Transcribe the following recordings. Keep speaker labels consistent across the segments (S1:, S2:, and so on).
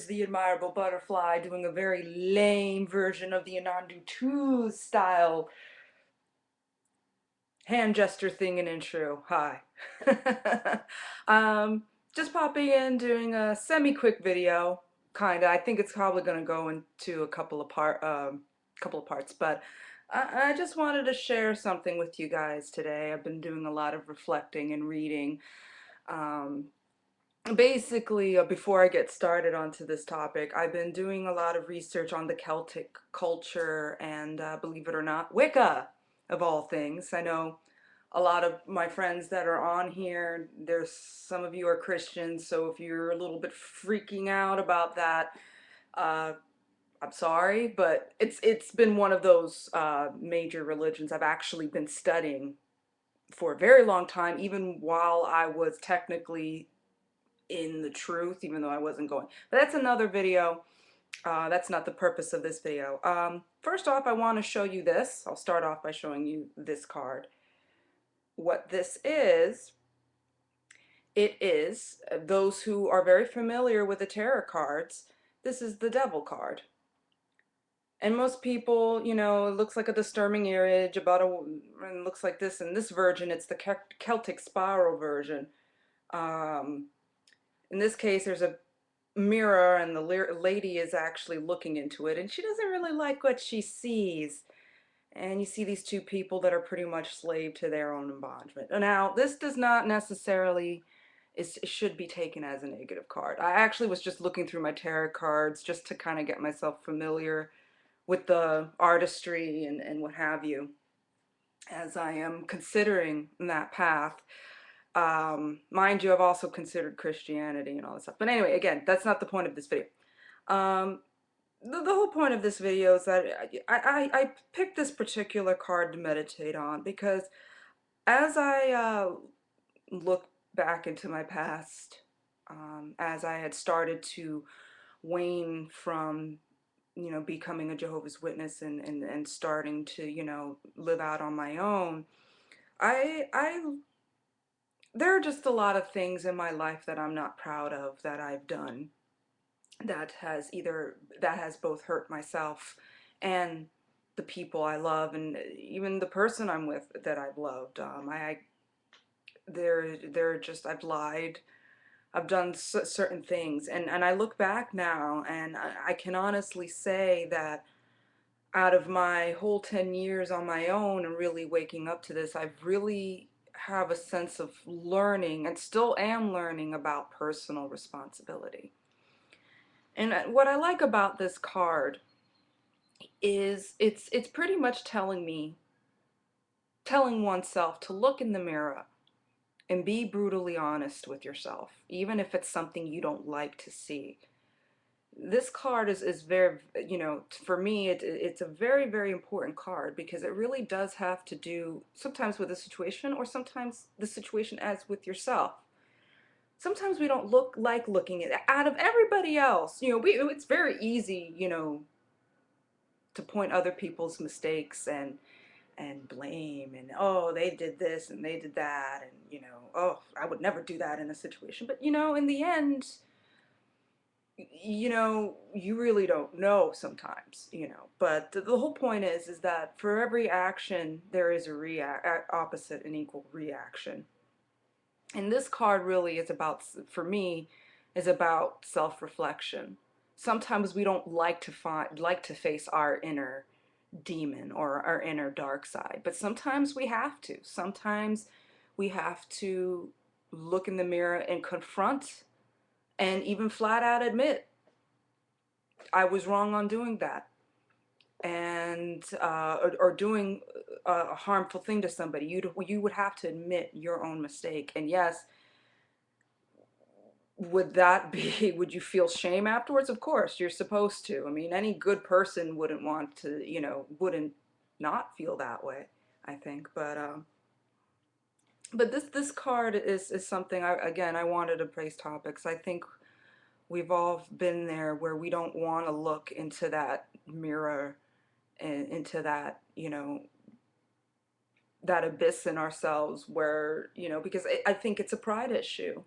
S1: is the admirable butterfly doing a very lame version of the Anandu 2 style hand gesture thing in intro. Hi. um, just popping in, doing a semi-quick video, kinda. I think it's probably going to go into a couple of parts, but I just wanted to share something with you guys today. I've been doing a lot of reflecting and reading. Um, Basically, before I get started onto this topic, I've been doing a lot of research on the Celtic culture and, believe it or not, Wicca, of all things. I know a lot of my friends that are on here, there's some of you are Christians, so if you're a little bit freaking out about that, uh, I'm sorry, but it's been one of those major religions I've actually been studying for a very long time, even while I was technically in the truth, even though I wasn't going. But that's another video. That's not the purpose of this video. First off, I want to show you this. I'll start off by showing you this card. What this is, it is, those who are very familiar with the tarot cards, this is the Devil card. And most people, you know, it looks like a disturbing image about and looks like this. In this version, it's the Celtic spiral version. Um, in this case, there's a mirror and the lady is actually looking into it and she doesn't really like what she sees, and you see these two people that are pretty much slave to their own embodiment. Now this does not necessarily it should be taken as a negative card. I actually was just looking through my tarot cards just to kind of get myself familiar with the artistry and what have you, as I am considering that path. Mind you, I've also considered Christianity and all this stuff. But anyway, again, that's not the point of this video. Um, the whole point of this video is that I picked this particular card to meditate on because as I look back into my past, as I had started to wane from, you know, becoming a Jehovah's Witness and starting to, you know, live out on my own, I there are just a lot of things in my life that I'm not proud of that I've done that has both hurt myself and the people I love, and even the person I'm with that I've loved. They're just, I've lied, I've done certain things, and I look back now and I can honestly say that out of my whole 10 years on my own and really waking up to this, I've really have a sense of learning and still am learning about personal responsibility. And what I like about this card is it's pretty much telling oneself to look in the mirror and be brutally honest with yourself, even if it's something you don't like to see. This card is very, you know, for me, it's a very, very important card because it really does have to do sometimes with the situation or sometimes the situation as with yourself. Sometimes we don't like looking at out of everybody else. You know, it's very easy, you know, to point other people's mistakes and blame and, oh, they did this and they did that, and, you know, oh, I would never do that in a situation. But, you know, in the end, you know, you really don't know sometimes, you know. But the whole point is that for every action there is a opposite and equal reaction. And this card really is about, for me, is about self-reflection. Sometimes we don't like to face our inner demon or our inner dark side, but sometimes we have to. Sometimes we have to look in the mirror and confront and even flat out admit, I was wrong on doing that, and or doing a harmful thing to somebody. You would have to admit your own mistake. And yes, would that be, would you feel shame afterwards? Of course, you're supposed to. I mean, any good person wouldn't want to, you know, wouldn't not feel that way, I think. But this card is something, again, I wanted to praise topics. I think we've all been there where we don't want to look into that mirror and into that, you know, that abyss in ourselves where, you know, because I think it's a pride issue.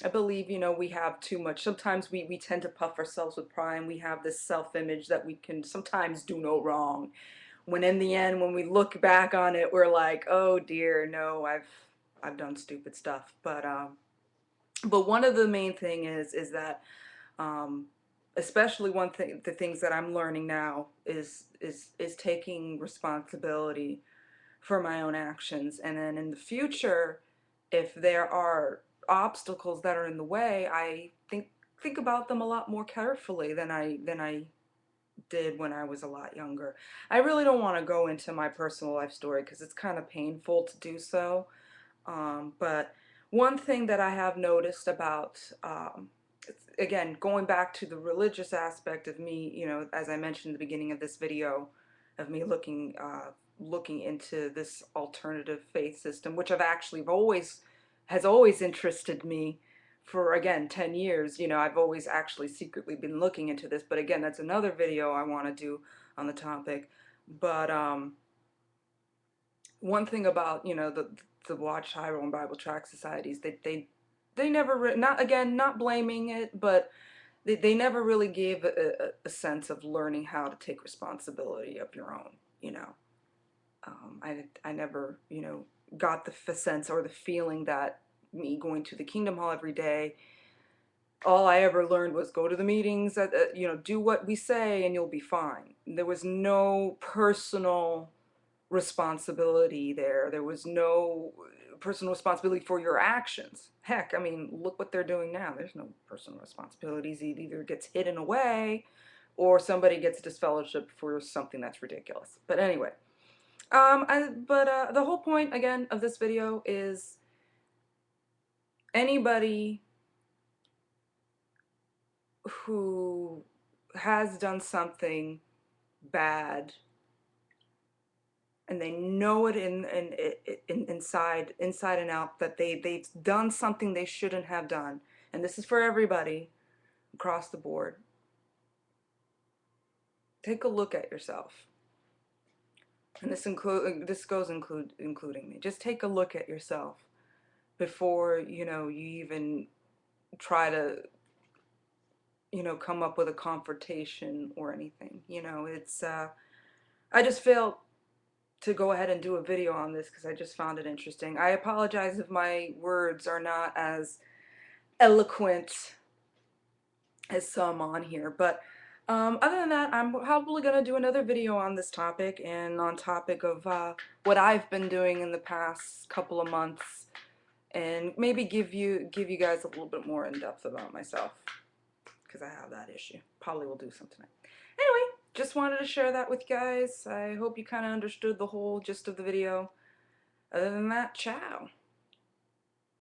S1: I believe, we have too much. Sometimes we tend to puff ourselves with pride, and we have this self-image that we can sometimes do no wrong. When in the end, when we look back on it, we're like, oh dear, no, I've done stupid stuff. But one of the main thing is that, um, especially one thing, the things that I'm learning now is taking responsibility for my own actions. And then in the future, if there are obstacles that are in the way, I think about them a lot more carefully than I did when I was a lot younger. I really don't want to go into my personal life story because it's kind of painful to do so. But one thing that I have noticed about, again, going back to the religious aspect of me, as I mentioned in the beginning of this video, of me looking into this alternative faith system, which has always interested me for, again, 10 years. I've always actually secretly been looking into this, but again, that's another video I want to do on the topic. But one thing about, the Watch Tyrone Bible Tract societies, they never, not blaming it, but they never really gave a sense of learning how to take responsibility of your own. I never, got the sense or the feeling that me going to the Kingdom Hall every day, all I ever learned was go to the meetings, do what we say and you'll be fine. There was no personal responsibility there. There was no personal responsibility for your actions. Heck, I mean, look what they're doing now. There's no personal responsibilities. It either gets hidden away or somebody gets disfellowshipped for something that's ridiculous. But anyway, the whole point, again, of this video is anybody who has done something bad and they know it inside and out, that they've done something they shouldn't have done, and this is for everybody across the board. Take a look at yourself, and including me. Just take a look at yourself before you even try to come up with a confrontation or anything. It's I just felt to go ahead and do a video on this because I just found it interesting. I apologize if my words are not as eloquent as some on here, but other than that, I'm probably going to do another video on this topic and on topic of what I've been doing in the past couple of months, and maybe give you guys a little bit more in depth about myself, because I have that issue. Probably will do some tonight. Anyway, just wanted to share that with you guys. I hope you kind of understood the whole gist of the video. Other than that, ciao.